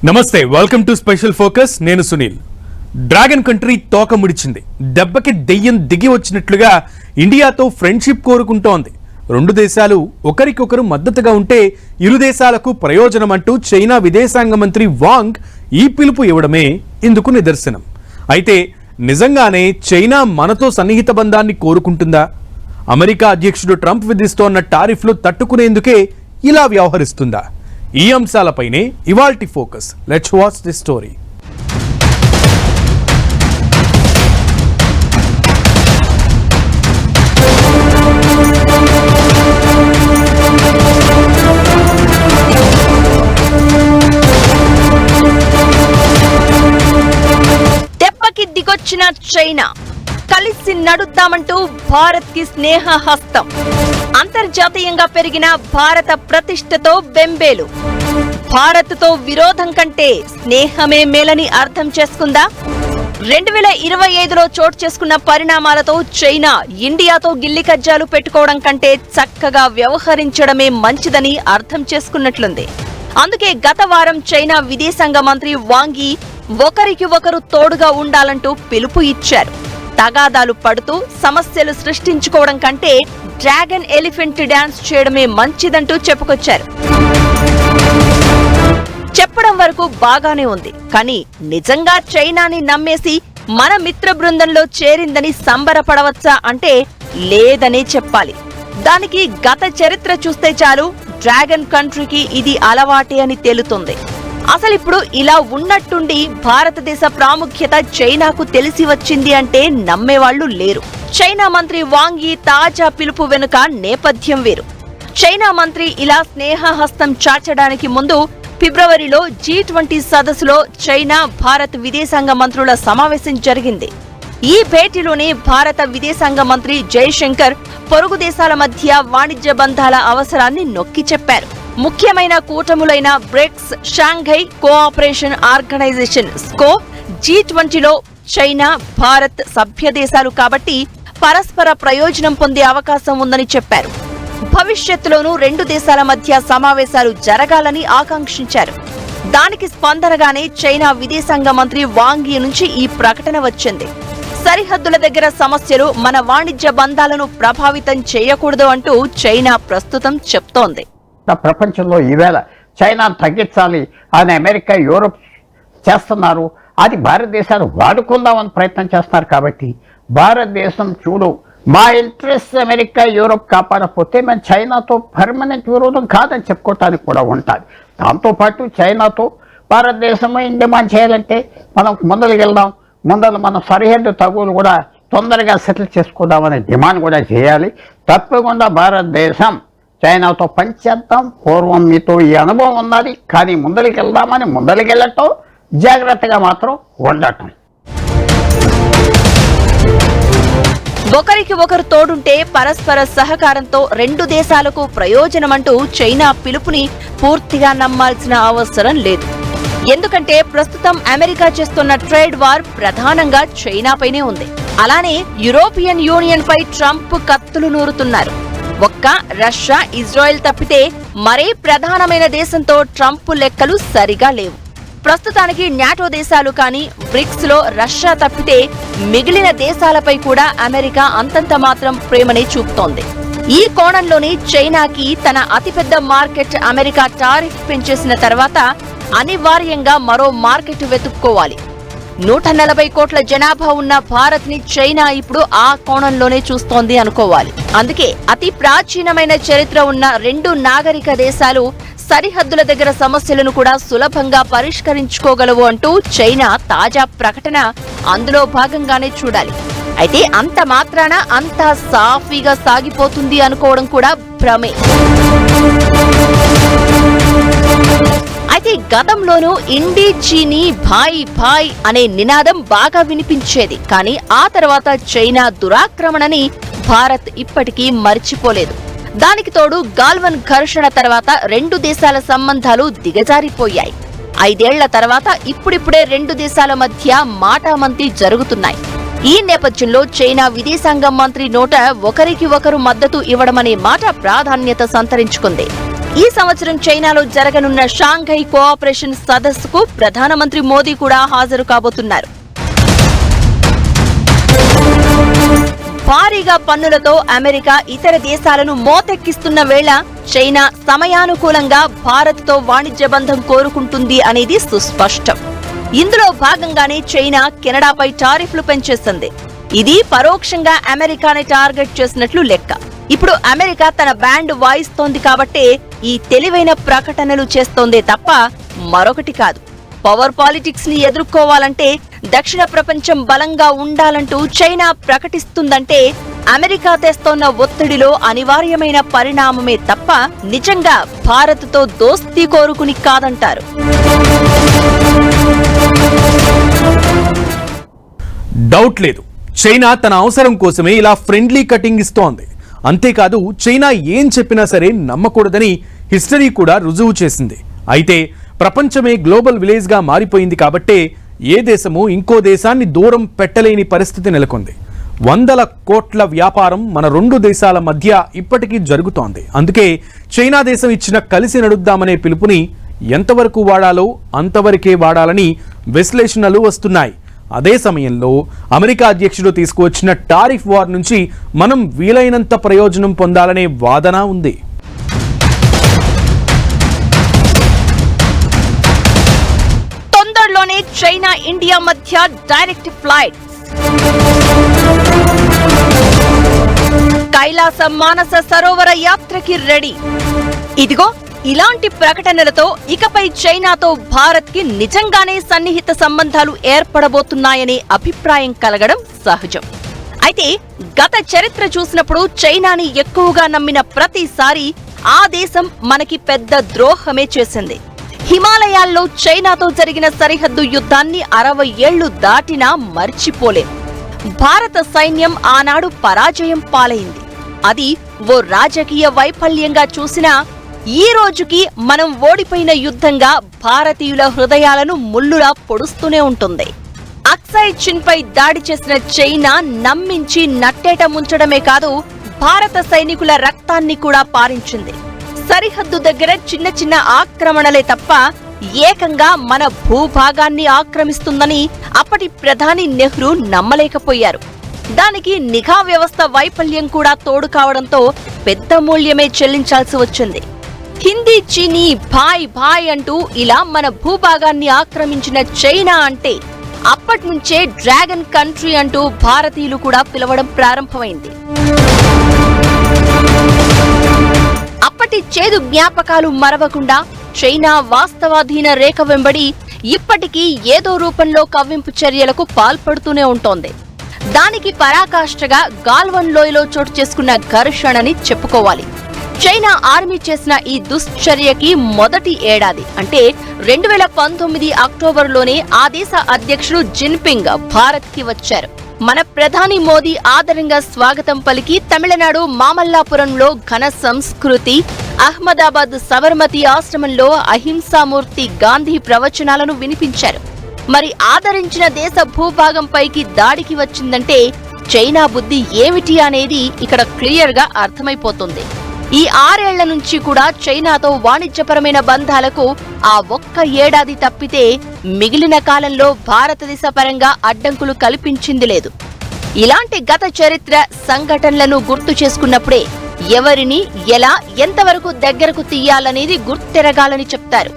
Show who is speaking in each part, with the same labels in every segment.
Speaker 1: నమస్తే, welcome to special focus. నేను Sunil. Dragon country తోక ముడిచింది. దెబ్బకి దెయ్యం దిగి వచ్చినట్లుగా ఇండియాతో ఫ్రెండ్షిప్ కోరుకుంటోంది. రెండు దేశాలు ఒకరికొకరు మద్దతుగా ఉంటే ఇరు దేశాలకు ప్రయోజనం అంటూ చైనా విదేశాంగ మంత్రి వాంగ్ ఈ పిలుపు ఇవ్వడమే ఇందుకు నిదర్శనం. అయితే నిజంగానే చైనా మనతో సన్నిహిత బంధాన్ని కోరుకుంటుందా? అమెరికా అధ్యక్షుడు ట్రంప్ విధిస్తోన్న టారిఫ్లు తట్టుకునేందుకే ఇలా వ్యవహరిస్తుందా? ఈ అంశాలపైనే ఇవాల్టి focus. Let's watch the story.
Speaker 2: దెబ్బకి దిగొచ్చిన చైనా, కలిసి నడుద్దామంటూ భారత్ కి స్నేహ హస్తం. అంతర్జాతీయంగా పెరిగిన భారత ప్రతిష్టతో బెంబేలు. భారత్ తో విరోధం కంటే స్నేహమే మేలని అర్థం చేసుకుందా? 2025లో చోటు చేసుకున్న పరిణామాలతో చైనా ఇండియాతో గిల్లి కజ్జాలు పెట్టుకోవడం కంటే చక్కగా వ్యవహరించడమే మంచిదని అర్థం చేసుకున్నట్లుంది. అందుకే గత వారం చైనా విదేశాంగ మంత్రి వాంగ్ యీ ఒకరికి ఒకరు తోడుగా ఉండాలంటూ పిలుపు ఇచ్చారు. తగాదాలు పడుతూ సమస్యలు సృష్టించుకోవడం కంటే డ్రాగన్ ఎలిఫెంట్ డాన్స్ చేయడమే మంచిదంటూ చెప్పుకొచ్చారు. చెప్పడం వరకు బాగానే ఉంది, కానీ నిజంగా చైనాని నమ్మేసి మన మిత్ర బృందంలో చేరిందని సంబరపడవచ్చా అంటే లేదనే చెప్పాలి. దానికి గత చరిత్ర చూస్తే చాలు, డ్రాగన్ కంట్రీకి ఇది అలవాటే అని తేలుతుంది. అసలిప్పుడు ఇలా ఉన్నట్టుండి భారతదేశ ప్రాముఖ్యత చైనాకు తెలిసి వచ్చింది అంటే నమ్మేవాళ్లు లేరు. చైనా మంత్రి వాంగ్ యీ తాజా పిలుపు వెనుక నేపథ్యం వేరు. చైనా మంత్రి ఇలా స్నేహహస్తం చాచడానికి ముందు ఫిబ్రవరిలో G20 సదస్సులో చైనా భారత్ విదేశాంగ మంత్రుల సమావేశం జరిగింది. ఈ భేటీలోనే భారత విదేశాంగ మంత్రి జైశంకర్ పొరుగు దేశాల మధ్య వాణిజ్య బంధాల అవసరాన్ని నొక్కి చెప్పారు. ముఖ్యమైన కూటములైన BRICS, Shanghai cooperation organisation SCO, G20లో చైనా, భారత్ సభ్య దేశాలు కాబట్టి పరస్పర ప్రయోజనం పొందే అవకాశం ఉందని చెప్పారు. భవిష్యత్తులోనూ రెండు దేశాల మధ్య సమావేశాలు జరగాలని ఆకాంక్షించారు. దానికి స్పందనగానే చైనా విదేశాంగ మంత్రి వాంగ్ యీ నుంచి ఈ ప్రకటన వచ్చింది. సరిహద్దుల దగ్గర సమస్యలు మన వాణిజ్య బంధాలను ప్రభావితం చేయకూడదు అంటూ చైనా ప్రస్తుతం చెప్తోంది.
Speaker 3: ప్రపంచంలో ఈవేళ చైనా తగ్గించాలి అని అమెరికా, యూరోప్ చేస్తున్నారు. అది భారతదేశాన్ని వాడుకుందామని ప్రయత్నం చేస్తున్నారు. కాబట్టి భారతదేశం చూడు, మా ఇంట్రెస్ట్ అమెరికా, యూరోప్ కాపాడకపోతే మేము చైనాతో పర్మనెంట్ విరోధం కాదని చెప్పుకోవటానికి కూడా ఉంటుంది. దాంతోపాటు చైనాతో భారతదేశం ఏం డిమాండ్ చేయాలంటే మనం ముందరికి వెళ్దాం, మన సరిహద్దు తగులు కూడా తొందరగా సెటిల్ చేసుకుందామనే డిమాండ్ కూడా చేయాలి. తప్పకుండా భారతదేశం చైనాతో పనిచేద్దాం, పూర్వం మీతో ఈ అనుభవం ఉన్నది, కానీ ముందరికి వెళ్దామని ముందరికి వెళ్ళటం, జాగ్రత్తగా మాత్రం ఉండటం.
Speaker 2: ఒకరికి ఒకరు తోడుంటే పరస్పర సహకారంతో రెండు దేశాలకు ప్రయోజనమంటూ చైనా పిలుపుని పూర్తిగా నమ్మాల్సిన అవసరం లేదు. ఎందుకంటే ప్రస్తుతం అమెరికా చేస్తున్న ట్రేడ్ వార్ ప్రధానంగా చైనాపైనే ఉంది. అలానే యూరోపియన్ యూనియన్ పై ట్రంప్ కత్తులు నూరుతున్నారు. ఒక్క రష్యా, ఇజ్రాయెల్ తప్పితే మరే ప్రధానమైన దేశంతో ట్రంప్ లెక్కలు సరిగా లేవు. ప్రస్తుతానికి నాటో దేశాలు కానీ బ్రిక్స్ లో రష్యా తప్పితే మిగిలిన దేశాలపై కూడా అమెరికా అంతంత మాత్రం ప్రేమనే చూపుతోంది. ఈ కోణంలోనే చైనాకి తన అతిపెద్ద మార్కెట్ అమెరికా టారిఫ్ పెంచేసిన తర్వాత అనివార్యంగా మరో మార్కెట్ వెతుక్కోవాలి. 140 కోట్ల జనాభా ఉన్న భారత్ ని చైనా ఇప్పుడు ఆ కోణంలోనే చూస్తోంది అనుకోవాలి. అందుకే అతి ప్రాచీనమైన చరిత్ర ఉన్న రెండు నాగరిక దేశాలు సరిహద్దుల దగ్గర సమస్యలను కూడా సులభంగా పరిష్కరించుకోగలవు అంటూ చైనా తాజా ప్రకటన అందులో భాగంగానే చూడాలి. అయితే అంత మాత్రాన అంతా సాఫీగా సాగిపోతుంది అనుకోవడం కూడా భ్రమే. అయితే గతంలోనూ ఇండి చీనీ భాయ్ భాయ్ అనే నినాదం బాగా వినిపించేది. కానీ ఆ తర్వాత చైనా దురాక్రమణని భారత్ ఇప్పటికీ మర్చిపోలేదు. దానికి తోడు గాల్వన్ ఘర్షణ తర్వాత రెండు దేశాల సంబంధాలు దిగజారిపోయాయి. 5 ఏళ్ల తర్వాత ఇప్పుడిప్పుడే రెండు దేశాల మధ్య మాటామంతి జరుగుతున్నాయి. ఈ నేపథ్యంలో చైనా విదేశాంగ మంత్రి నోట ఒకరికి ఒకరు మద్దతు ఇవ్వడమనే మాట ప్రాధాన్యత సంతరించుకుంది. ఈ సంవత్సరం చైనాలో జరగనున్న షాంఘై కోఆపరేషన్ సదస్సుకు ప్రధానమంత్రి మోదీ కూడా హాజరు కాబోతున్నారు. భారీగా పన్నులతో అమెరికా ఇతర దేశాలను మోతెక్కిస్తున్న వేళ చైనా సమయానుకూలంగా భారత్తో వాణిజ్య బంధం కోరుకుంటుంది అనేది సుస్పష్టం. ఇందులో భాగంగానే చైనా కెనడాపై టారిఫ్లు పెంచేసింది. ఇది పరోక్షంగా అమెరికాని టార్గెట్ చేసినట్లు లెక్క. ఇప్పుడు అమెరికా తన బ్యాండ్ వాయిస్తోంది కాబట్టే ఈ తెలివైన ప్రకటనలు చేస్తోందే తప్ప మరొకటి కాదు. పవర్ పాలిటిక్స్ ని ఎదుర్కోవాలంటే, దక్షిణ ప్రపంచం బలంగా ఉండాలంటూ చైనా ప్రకటిస్తుందంటే అమెరికా తెస్తోన్న ఒత్తిడిలో అనివార్యమైన పరిణామమే తప్ప నిజంగా భారత్తో దోస్తీ కోరుకుని కాదంటారు.
Speaker 1: డౌట్ లేదు, చైనా తన అవసరం కోసమే ఇలా ఫ్రెండ్లీ కటింగ్ ఇస్తోంది. అంతేకాదు, చైనా ఏం చెప్పినా సరే నమ్మకూడదని హిస్టరీ కూడా రుజువు చేసింది. అయితే ప్రపంచమే గ్లోబల్ విలేజ్గా మారిపోయింది కాబట్టే ఏ దేశము ఇంకో దేశాన్ని దూరం పెట్టలేని పరిస్థితి నెలకొంది. వందల కోట్ల వ్యాపారం మన రెండు దేశాల మధ్య ఇప్పటికీ జరుగుతోంది. అందుకే చైనా దేశం ఇచ్చిన కలిసి నడుద్దామనే పిలుపుని ఎంతవరకు వాడాలో అంతవరకే వాడాలని విశ్లేషణలు వస్తున్నాయి. అదే సమయంలో అమెరికా అధ్యక్షుడు తీసుకువచ్చిన టారిఫ్ వార్ నుంచి మనం వీలైనంత ప్రయోజనం పొందాలనే వాదన ఉంది.
Speaker 2: తొందరలోనే చైనా ఇండియా మధ్య డైరెక్ట్ ఫ్లైట్. కైలాస మానస సరోవర యాత్రకి రెడీ. ఇదిగో ఇలాంటి ప్రకటనలతో ఇకపై చైనాతో భారత్ కి నిజంగానే సన్నిహిత సంబంధాలు ఏర్పడబోతున్నాయనే అభిప్రాయం కలగడం సహజం. అయితే గత చరిత్ర చూసినప్పుడు చైనాని ఎక్కువగా నమ్మిన ప్రతిసారి ఆ దేశం మనకి పెద్ద ద్రోహమే చేసింది. హిమాలయాల్లో చైనాతో జరిగిన సరిహద్దు యుద్ధాన్ని 60 ఏళ్లు దాటినా మర్చిపోలేం. భారత సైన్యం ఆనాడు పరాజయం పాలైంది. అది ఓ రాజకీయ వైఫల్యంగా చూసినా ఈ రోజుకి మనం ఓడిపోయిన యుద్ధంగా భారతీయుల హృదయాలను ముల్లులా పొడుస్తూనే ఉంటుంది. అక్సాయ్ చిన్ పై దాడి చేసిన చైనా నమ్మించి నట్టేట ముంచడమే కాదు, భారత సైనికుల రక్తాన్ని కూడా పారించింది. సరిహద్దు దగ్గర చిన్న చిన్న ఆక్రమణలే తప్ప ఏకంగా మన భూభాగాన్ని ఆక్రమిస్తుందని అప్పటి ప్రధాని నెహ్రూ నమ్మలేకపోయారు. దానికి నిఘా వ్యవస్థ వైఫల్యం కూడా తోడు కావడంతో పెద్ద మూల్యమే చెల్లించాల్సి వచ్చింది. హిందీ, చీనీ భాయ్ భాయ్ అంటూ ఇలా మన భూభాగాన్ని ఆక్రమించిన చైనా అంటే అప్పట్నుంచే డ్రాగన్ కంట్రీ అంటూ భారతీయులు కూడా పిలవడం ప్రారంభమైంది. అప్పటి చేదు జ్ఞాపకాలు మరవకుండా చైనా వాస్తవాధీన రేఖ వెంబడి ఇప్పటికీ ఏదో రూపంలో కవ్వింపు చర్యలకు పాల్పడుతూనే ఉంటోంది. దానికి పరాకాష్ఠగా గాల్వన్ లోయలో చోటు చేసుకున్న ఘర్షణని చెప్పుకోవాలి. చైనా ఆర్మీ చేసిన ఈ దుశ్చర్యకి మొదటి ఏడాది అంటే 2019 అక్టోబర్లోనే ఆ దేశ అధ్యక్షుడు జిన్పింగ్ భారత్ కి వచ్చారు. మన ప్రధాని మోదీ ఆదరంగా స్వాగతం పలికి తమిళనాడు మామల్లాపురంలో ఘన సంస్కృతి, అహ్మదాబాద్ సబర్మతి ఆశ్రమంలో అహింసామూర్తి గాంధీ ప్రవచనాలను వినిపించారు. మరి ఆదరించిన దేశ భూభాగంపైకి దాడికి వచ్చిందంటే చైనా బుద్ధి ఏమిటి అనేది ఇక్కడ క్లియర్ గా అర్థమైపోతుంది. ఈ 6 ఏళ్ల నుంచి కూడా చైనాతో వాణిజ్యపరమైన బంధాలకు ఆ ఒక్క ఏడాది తప్పితే మిగిలిన కాలంలో భారతదేశ పరంగా అడ్డంకులు కల్పించింది లేదు. ఇలాంటి గత చరిత్ర సంఘటనలను గుర్తు చేసుకున్నప్పుడే ఎవరిని ఎలా ఎంతవరకు దగ్గరకు తీయాలనేది గుర్తెరగాలని చెప్తారు.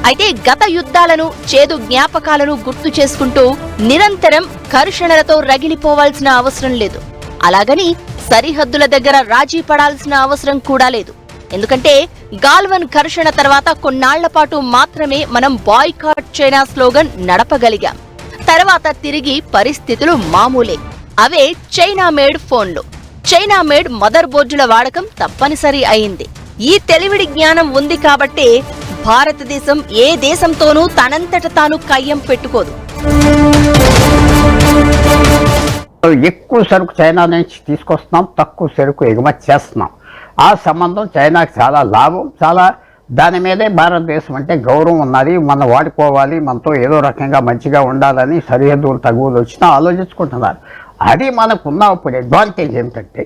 Speaker 2: అయితే గత యుద్ధాలను, చేదు జ్ఞాపకాలను గుర్తు చేసుకుంటూ నిరంతరం ఘర్షణలతో రగిలిపోవాల్సిన అవసరం లేదు. అలాగని సరిహద్దుల దగ్గర రాజీ పడాల్సిన అవసరం కూడా లేదు. ఎందుకంటే గాల్వన్ ఘర్షణ తర్వాత కొన్నాళ్ల పాటు మాత్రమే మనం బాయ్కాట్ చైనా స్లోగన్ నడపగలిగాం. తర్వాత తిరిగి పరిస్థితులు మామూలే. అవే చైనా మేడ్ ఫోన్లు, చైనా మేడ్ మదర్ బోర్డుల వాడకం తప్పనిసరి అయింది. ఈ తెలివిడి జ్ఞానం ఉంది కాబట్టే భారతదేశం ఏ దేశంతోనూ తనంతట తాను కయ్యం పెట్టుకోదు.
Speaker 3: ఎక్కువ సరుకు చైనా నుంచి తీసుకొస్తున్నాం, తక్కువ సరుకు ఎగుమతి చేస్తున్నాం. ఆ సంబంధం చైనాకి చాలా లాభం. చాలా దాని మీదే భారతదేశం అంటే గౌరవం ఉన్నది. మనం వాడుకోవాలి, మనతో ఏదో రకంగా మంచిగా ఉండాలని సరిహద్దులు తగువులు వచ్చినా ఆలోచించుకుంటున్నారు. అది మనకున్న ఇప్పుడు అడ్వాంటేజ్ ఏమిటంటే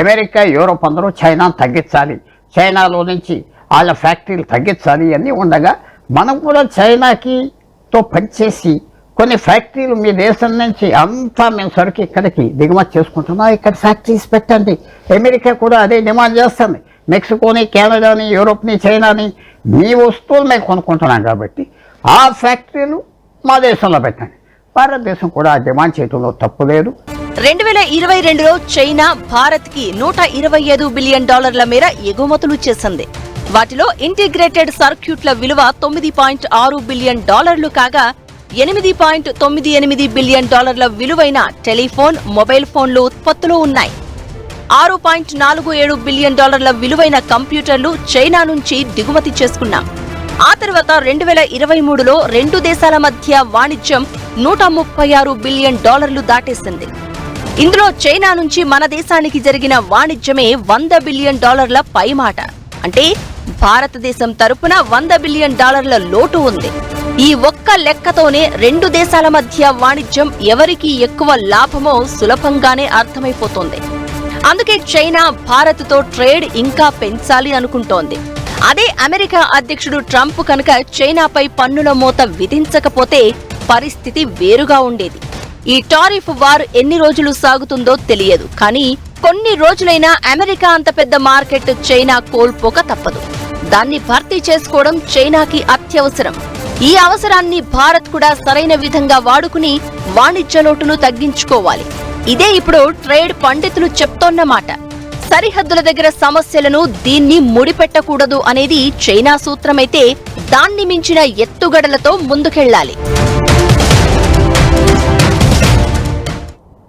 Speaker 3: అమెరికా, యూరోప్ అందరూ చైనాను తగ్గించాలి, చైనాలో నుంచి వాళ్ళ ఫ్యాక్టరీలు తగ్గించాలి అన్నీ ఉండగా మనం కూడా చైనాతో పనిచేసి కొన్ని ఫ్యాక్టరీలు మీ దేశం నుంచి అంతా మేము సరుకు ఇక్కడికి దిగుమతి చేసుకుంటున్నాం, ఇక్కడ ఫ్యాక్టరీస్ పెట్టండి. అమెరికా కూడా అదే డిమాండ్ చేస్తుంది. మెక్సికోని, కెనడాని, యూరోప్ని, చైనాని మీ వస్తువులు మేము కొనుక్కుంటున్నాం కాబట్టి ఆ ఫ్యాక్టరీలు మా దేశంలో పెట్టండి. భారతదేశం కూడా ఆ డిమాండ్ చేయడంలో తప్పు లేదు.
Speaker 2: 2022లో చైనా భారత్కి $125 బిలియన్ మేర ఎగుమతులు చేసింది. వాటిలో ఇంటిగ్రేటెడ్ సర్క్యూట్ల విలువ $9.6 బిలియన్ కాగా $8.98 బిలియన్ విలువైన టెలిఫోన్, మొబైల్ ఫోన్లు ఉత్పత్తులు ఉన్నాయి. $6.47 బిలియన్ విలువైన కంప్యూటర్లు చైనా నుంచి దిగుమతి చేసుకున్నాం. ఆ తర్వాత 2023లో రెండు దేశాల మధ్య వాణిజ్యం $136 బిలియన్ దాటేసింది. ఇందులో చైనా నుంచి మన దేశానికి జరిగిన వాణిజ్యమే $100 బిలియన్ పైమాట. అంటే భారతదేశం తరపున $100 బిలియన్ లోటు ఉంది. ఈ ఒక్క లెక్కతోనే రెండు దేశాల మధ్య వాణిజ్యం ఎవరికి ఎక్కువ లాభమో సులభంగానే అర్థమైపోతోంది. అందుకే చైనా భారత్తో ట్రేడ్ ఇంకా పెంచాలి అనుకుంటోంది. అదే అమెరికా అధ్యక్షుడు ట్రంప్ కనుక చైనాపై పన్నుల మోత విధించకపోతే పరిస్థితి వేరుగా ఉండేది. ఈ టారిఫ్ వార్ ఎన్ని రోజులు సాగుతుందో తెలియదు, కానీ కొన్ని రోజులైనా అమెరికా అంత పెద్ద మార్కెట్ చైనా కోల్పోక తప్పదు. దాన్ని భర్తీ చేసుకోవడం చైనాకి అత్యవసరం. ఈ అవసరాన్ని భారత్ కూడా సరైన విధంగా వాడుకుని వాణిజ్య లోటును తగ్గించుకోవాలి. ఇదే ఇప్పుడు ట్రేడ్ పండితులు చెప్తోన్నమాట. సరిహద్దుల దగ్గర సమస్యలను దీన్ని ముడిపెట్టకూడదు అనేది చైనా సూత్రమైతే దాన్ని మించిన ఎత్తుగడలతో ముందుకెళ్లాలి.